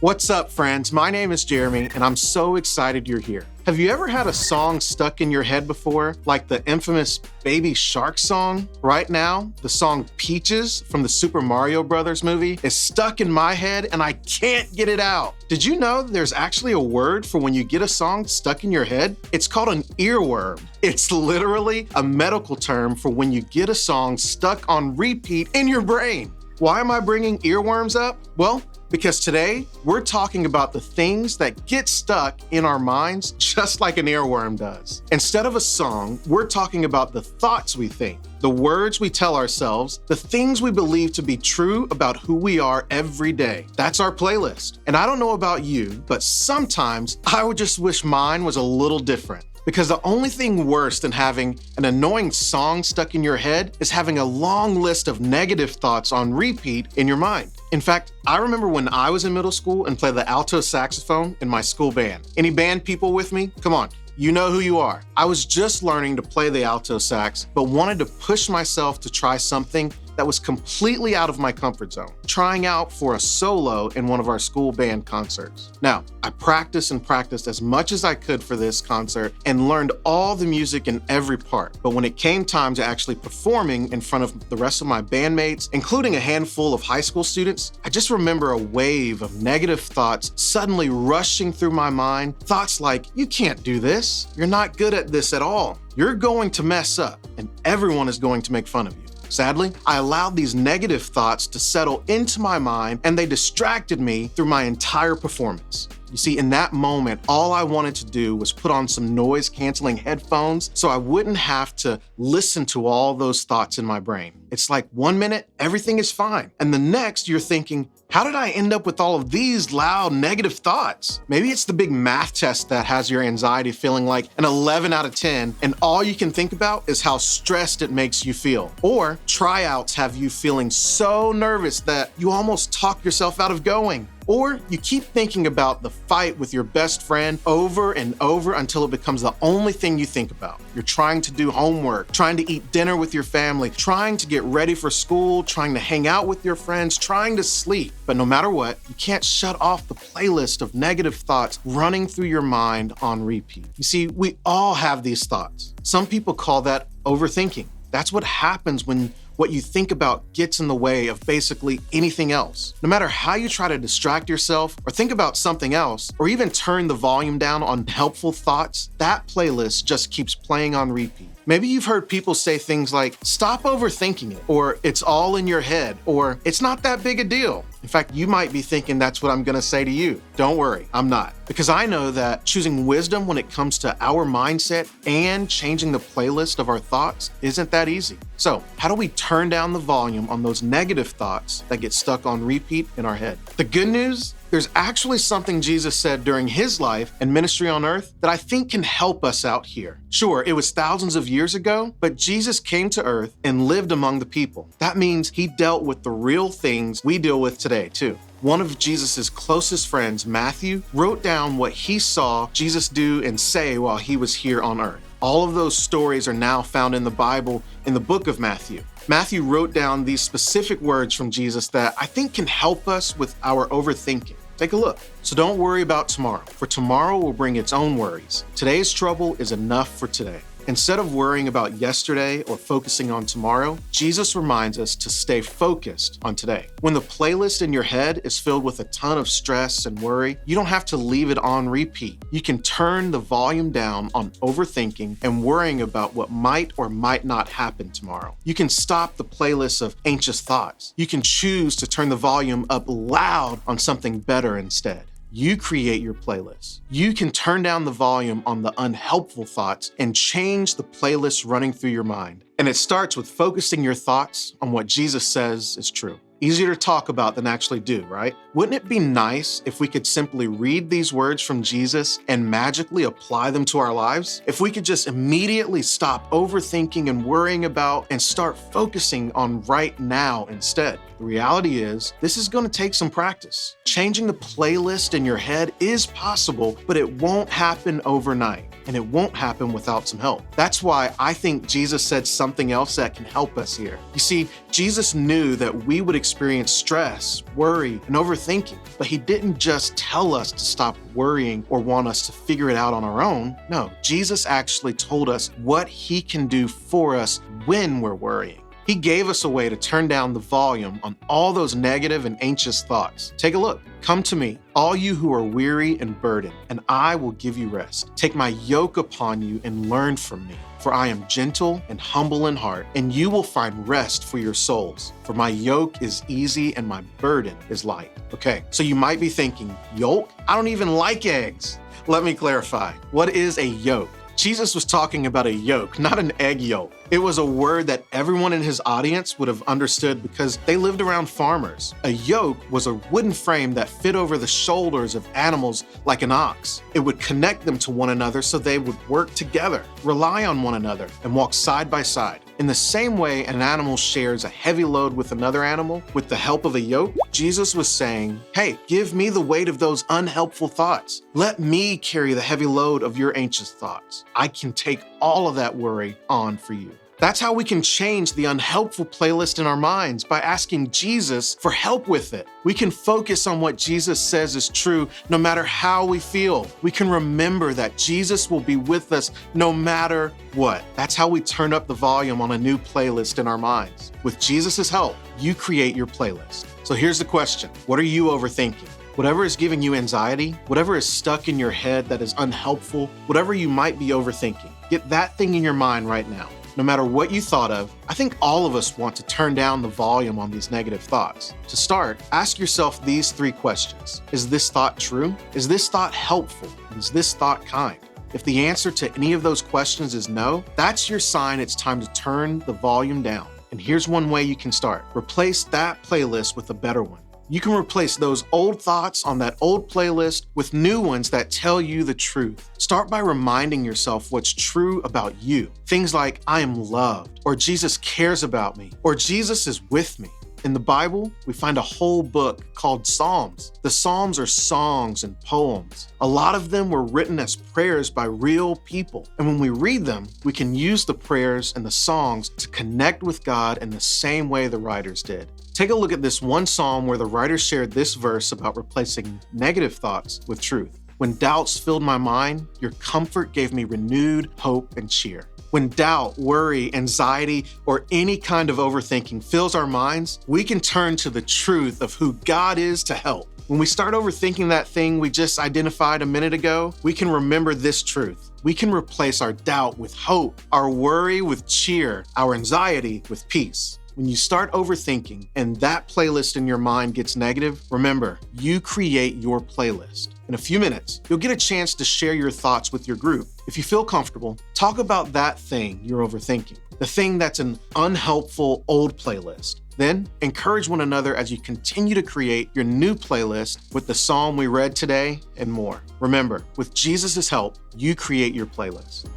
What's up, friends? My name is Jeremy, and I'm so excited you're here. Have you ever had a song stuck in your head before, like the infamous Baby Shark song? Right now, the song Peaches from the Super Mario Brothers movie is stuck in my head, and I can't get it out. Did you know there's actually a word for when you get a song stuck in your head? It's called an earworm. It's literally a medical term for when you get a song stuck on repeat in your brain. Why am I bringing earworms up? Well, because today we're talking about the things that get stuck in our minds just like an earworm does. Instead of a song, we're talking about the thoughts we think, the words we tell ourselves, the things we believe to be true about who we are every day. That's our playlist. And I don't know about you, but sometimes I would just wish mine was a little different. Because the only thing worse than having an annoying song stuck in your head is having a long list of negative thoughts on repeat in your mind. In fact, I remember when I was in middle school and played the alto saxophone in my school band. Any band people with me? Come on. You know who you are. I was just learning to play the alto sax, but wanted to push myself to try something that was completely out of my comfort zone, trying out for a solo in one of our school band concerts. Now, I practiced and practiced as much as I could for this concert and learned all the music in every part. But when it came time to actually performing in front of the rest of my bandmates, including a handful of high school students, I just remember a wave of negative thoughts suddenly rushing through my mind. Thoughts like, you can't do this. You're not good at this at all. You're going to mess up, and everyone is going to make fun of you. Sadly, I allowed these negative thoughts to settle into my mind, and they distracted me through my entire performance. You see, in that moment, all I wanted to do was put on some noise-canceling headphones so I wouldn't have to listen to all those thoughts in my brain. It's like 1 minute, everything is fine. And the next, you're thinking, how did I end up with all of these loud negative thoughts? Maybe it's the big math test that has your anxiety feeling like an 11 out of 10, and all you can think about is how stressed it makes you feel. Or tryouts have you feeling so nervous that you almost talk yourself out of going. Or you keep thinking about the fight with your best friend over and over until it becomes the only thing you think about. You're trying to do homework, trying to eat dinner with your family, trying to get ready for school, trying to hang out with your friends, trying to sleep. But no matter what, you can't shut off the playlist of negative thoughts running through your mind on repeat. You see, we all have these thoughts. Some people call that overthinking. That's what happens when what you think about gets in the way of basically anything else. No matter how you try to distract yourself or think about something else, or even turn the volume down on helpful thoughts, that playlist just keeps playing on repeat. Maybe you've heard people say things like, stop overthinking it, or it's all in your head, or it's not that big a deal. In fact, you might be thinking that's what I'm gonna say to you. Don't worry, I'm not. Because I know that choosing wisdom when it comes to our mindset and changing the playlist of our thoughts isn't that easy. So, how do we turn down the volume on those negative thoughts that get stuck on repeat in our head? The good news? There's actually something Jesus said during his life and ministry on earth that I think can help us out here. Sure, it was thousands of years ago, but Jesus came to earth and lived among the people. That means he dealt with the real things we deal with today, too. One of Jesus's closest friends, Matthew, wrote down what he saw Jesus do and say while he was here on earth. All of those stories are now found in the Bible in the book of Matthew. Matthew wrote down these specific words from Jesus that I think can help us with our overthinking. Take a look. So don't worry about tomorrow, for tomorrow will bring its own worries. Today's trouble is enough for today. Instead of worrying about yesterday or focusing on tomorrow, Jesus reminds us to stay focused on today. When the playlist in your head is filled with a ton of stress and worry, you don't have to leave it on repeat. You can turn the volume down on overthinking and worrying about what might or might not happen tomorrow. You can stop the playlist of anxious thoughts. You can choose to turn the volume up loud on something better instead. You create your playlist. You can turn down the volume on the unhelpful thoughts and change the playlist running through your mind. And it starts with focusing your thoughts on what Jesus says is true. Easier to talk about than actually do, right? Wouldn't it be nice if we could simply read these words from Jesus and magically apply them to our lives? If we could just immediately stop overthinking and worrying about and start focusing on right now instead. The reality is, this is going to take some practice. Changing the playlist in your head is possible, but it won't happen overnight. and it won't happen without some help. That's why I think Jesus said something else that can help us here. You see, Jesus knew that we would experience stress, worry, and overthinking, but he didn't just tell us to stop worrying or want us to figure it out on our own. No, Jesus actually told us what he can do for us when we're worrying. He gave us a way to turn down the volume on all those negative and anxious thoughts. Take a look. Come to me, all you who are weary and burdened, and I will give you rest. Take my yoke upon you and learn from me, for I am gentle and humble in heart, and you will find rest for your souls. For my yoke is easy and my burden is light. Okay, so you might be thinking, yolk? I don't even like eggs. Let me clarify. What is a yolk? Jesus was talking about a yolk, not an egg yolk. It was a word that everyone in his audience would have understood because they lived around farmers. A yoke was a wooden frame that fit over the shoulders of animals like an ox. It would connect them to one another so they would work together, rely on one another, and walk side by side. In the same way an animal shares a heavy load with another animal with the help of a yoke, Jesus was saying, hey, give me the weight of those unhelpful thoughts. Let me carry the heavy load of your anxious thoughts. I can take all of that worry on for you. That's how we can change the unhelpful playlist in our minds, by asking Jesus for help with it. We can focus on what Jesus says is true no matter how we feel. We can remember that Jesus will be with us no matter what. That's how we turn up the volume on a new playlist in our minds. With Jesus' help, you create your playlist. So here's the question. What are you overthinking? Whatever is giving you anxiety, whatever is stuck in your head that is unhelpful, whatever you might be overthinking, get that thing in your mind right now. No matter what you thought of, I think all of us want to turn down the volume on these negative thoughts. To start, ask yourself these 3 questions. Is this thought true? Is this thought helpful? Is this thought kind? If the answer to any of those questions is no, that's your sign it's time to turn the volume down. And here's one way you can start. Replace that playlist with a better one. You can replace those old thoughts on that old playlist with new ones that tell you the truth. Start by reminding yourself what's true about you. Things like, I am loved, or Jesus cares about me, or Jesus is with me. In the Bible, we find a whole book called Psalms. The Psalms are songs and poems. A lot of them were written as prayers by real people. And when we read them, we can use the prayers and the songs to connect with God in the same way the writers did. Take a look at this one psalm where the writer shared this verse about replacing negative thoughts with truth. When doubts filled my mind, your comfort gave me renewed hope and cheer. When doubt, worry, anxiety, or any kind of overthinking fills our minds, we can turn to the truth of who God is to help. When we start overthinking that thing we just identified a minute ago, we can remember this truth. We can replace our doubt with hope, our worry with cheer, our anxiety with peace. When you start overthinking and that playlist in your mind gets negative, remember, you create your playlist. In a few minutes, you'll get a chance to share your thoughts with your group. If you feel comfortable, talk about that thing you're overthinking, the thing that's an unhelpful old playlist. Then encourage one another as you continue to create your new playlist with the psalm we read today and more. Remember, with Jesus' help, you create your playlist.